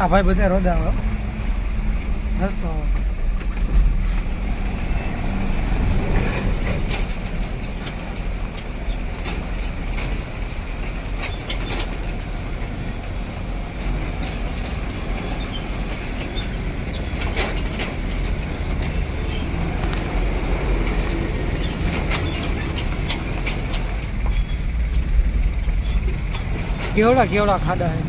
આ ભાઈ બધા રોદા આવે રસ્તો આવે. કેવડા કેવડા ખાડા હે.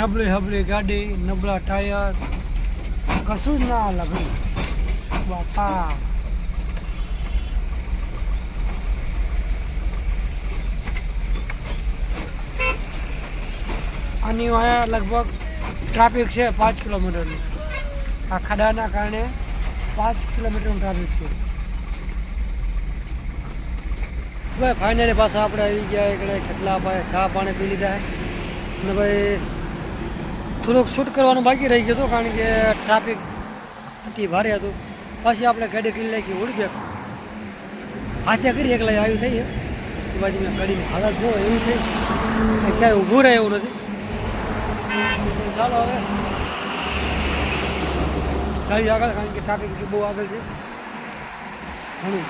નબળી હબળી ગાડી, નબળા ટાયર, કશું જ ના હાલે ભાઈ બાપા. આની અહીંયા લગભગ ટ્રાફિક છે 5 કિલોમીટરનું. આ ખાડાના કારણે 5 કિલોમીટરનું ટ્રાફિક છે. ભાઈ ફાઇનલી પાછા આપણે આવી ગયા એકડે કેટલા ભાઈ ચા પાણી પી લીધા અને ભાઈ થોડુંક શૂટ કરવાનું બાકી રહી ગયું હતું કારણ કે ટ્રાફિક અતિ ભારે હતું. પછી આપણે ગાડી કરી નાખી ઉડબેક હાથે કરી એકલા આવી થઈ એ બાજુ મેં ગાડીની હાલત જો એવું થઈ ક્યાંય ઊભું રહે એવું નથી. ચાલો હવે ચાલી આગળ કારણ કે ટ્રાફિક બહુ આગળ છે ઘણું.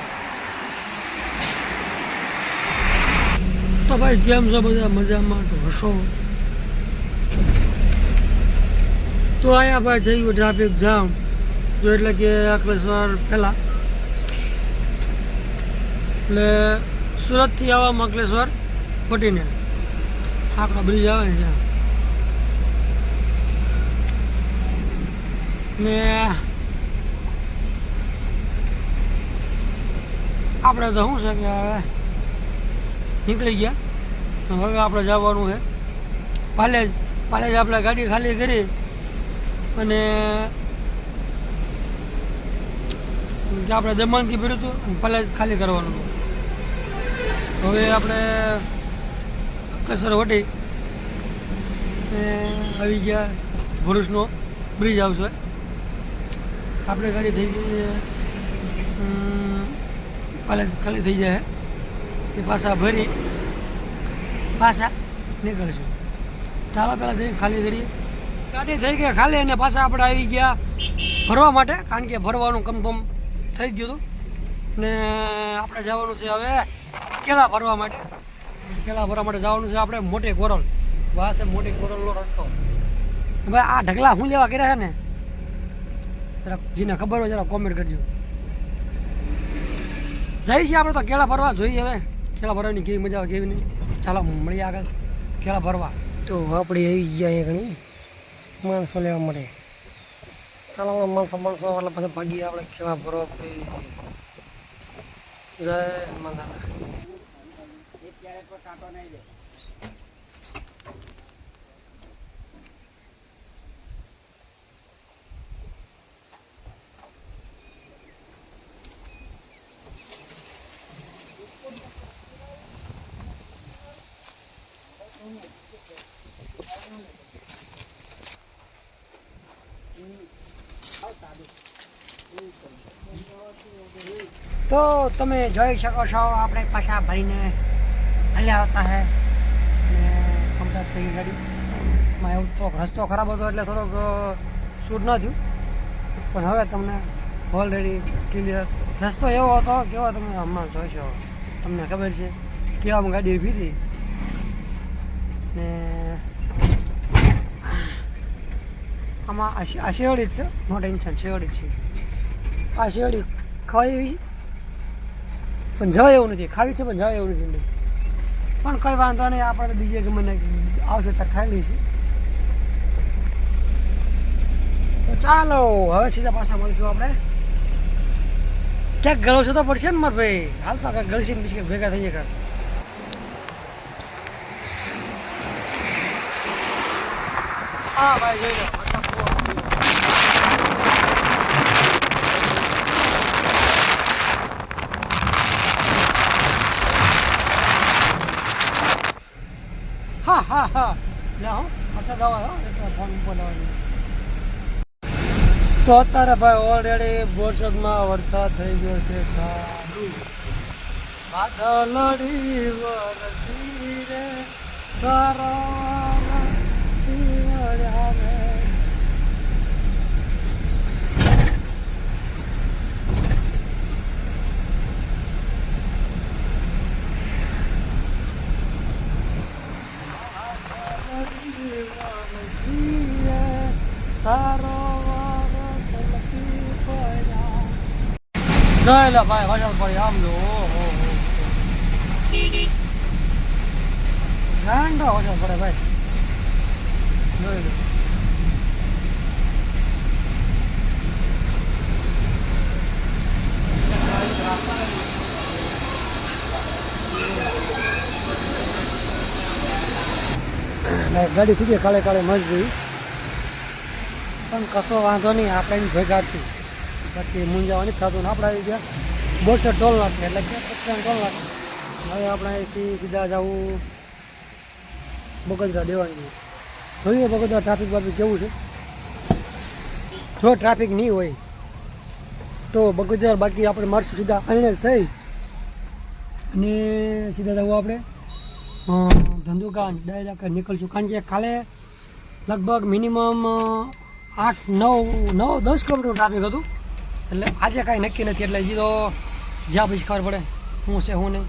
તો ભાઈ કેમ છો બધા મજામાં તો હશો. તો અહીંયા ભાઈ થઈ ગયું ટ્રાફિક જામ જો એટલે કે અંકલેશ્વર પહેલાં એટલે સુરતથી આવવા અંકલેશ્વર ખોટીને આપણો બ્રિજ આવે ને ત્યાં ને આપણે તો શું છે કે હવે નીકળી ગયા હવે આપણે જવાનું છે પાલેજ. પાલેજ આપણે ગાડી ખાલી કરી અને આપણે દમણથી ભર્યું હતું અને પાલેજ ખાલી કરવાનું હતું. હવે આપણે અંકલેશ્વર વટી આવી ગયા ભરૂચનો બ્રિજ આવશે. આપણે ગાડી થઈ ગઈ પાલેજ ખાલી થઈ જાય એ પાછા ભરી પાછા નીકળશું. ચાલો પહેલાં જઈ ખાલી કરીએ. ગાડી થઈ ગઈ ખાલી અને પાછા આપણે આવી ગયા ભરવા માટે કારણ કે ભરવાનું કન્ફર્મ થઈ ગયું હતું ને આપણે જવાનું છે હવે કેળા ભરવા માટે. કેળા ભરવા માટે જવાનું છે આપણે મોટી કોરલ. વાહ છે મોટી કોરલનો રસ્તો. ભાઈ આ ઢગલા શું લેવા કર્યા છે ને જરાક જેને ખબર હોય જરા કોમેન્ટ કરજો. જઈ છીએ આપણે તો કેળા ભરવા. જોઈએ હવે કેળા ભરવાની કેવી મજા આવે કેવી નહીં. ચાલો મળીએ આગળ કેળા ભરવા. તો આપણે આવી ગયા ઘણી માણસો લેવા માટે. ચાલો માણસો એટલે પછી ભાગીએ આપણે કેળા ભરવા. જય માતા. તો તમે જોઈ શકો છો આપણે પાછા ભરીને હલ્યા આવતા હે ને કમ્પ્લીટ થઈ ગઈ ગાડીમાં. એવું થોડોક રસ્તો ખરાબ હતો એટલે થોડોક શૂટ ન થયું પણ હવે તમને ઓલરેડી ક્લિયર રસ્તો એવો હતો કેવો તમે હમણાં જોઈશો. તમને ખબર છે કેવામાં ગાડી ઊભી હતી ને આમાં આ શેવડી જ છે. નો ટેન્શન શેવડી જ છે. આ શેવડી ખવાય એવી પણ જવાય એવું નથી. ખાવી છે પણ જવાય એવું નથી. પણ કંઈ વાંધો નહીં આપણે બીજે ગમે આવશે ત્યારે ખાઈ લઈશું. તો ચાલો હવે સીધા પાછા મળીશું આપણે. ક્યાંક ગળો તો પડશે ને મારે ભાઈ. હાલ તો કાંઈક ગળસી ને પછી ભેગા થઈ જાય. હા ભાઈ જોઈ લો. તો અત્યારે ભાઈ ઓલરેડી બોરસદમાં વરસાદ થઈ ગયો છે ચાલુ. વાદળડી વરસી રે સારા વળ્યા રે. સારો જોઈ લો ભાઈ વરસાદ પડે આમ જો ગાંડો વરસાદ પડે ભાઈ જોઈ લો. ગાડી થઈ ગઈ કાળે કાળે મજરી પણ કશો વાંધો નહીં, આપણે એને ભેગાડશું. બાકી મૂંઝાવાની થતું આપણે આવી ગયા બોરસદ ટોલ નાખીએ એટલે કે ટોલ નાખીએ. હવે આપણે અહીંથી સીધા જવું બગોદરા દેવાની. જોઈએ બગોદરા ટ્રાફિક બાફિક કેવું છે. જો ટ્રાફિક નહીં હોય તો બગોદરા, બાકી આપણે મળશું સીધા અહીંયા જ થઈ અને સીધા જવું આપણે ધંધુકા ડાયરેક્ટ નીકળશું. કારણ કે કાલે લગભગ મિનિમમ 8-9-10 કિલોમીટરનું ટ્રાફિક હતું. એટલે આજે કાંઈ નક્કી નથી, એટલે હજી તો જ્યાં પછી ખબર પડે શું છે શું નહીં.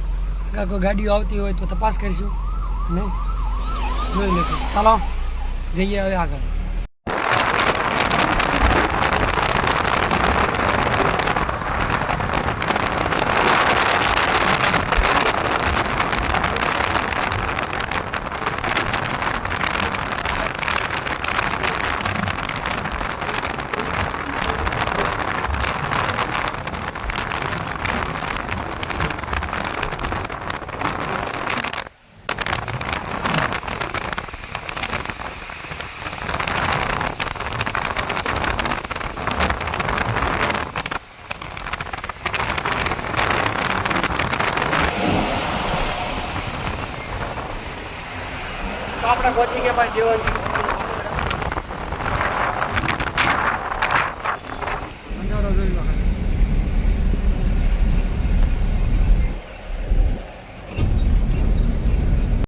અગર કોઈ ગાડીઓ આવતી હોય તો તપાસ કરીશું અને જોઈ લઈશું. ચાલો જઈએ હવે આગળ. આપણે પહોંચી ગયા ભાઈ દેવાનજી.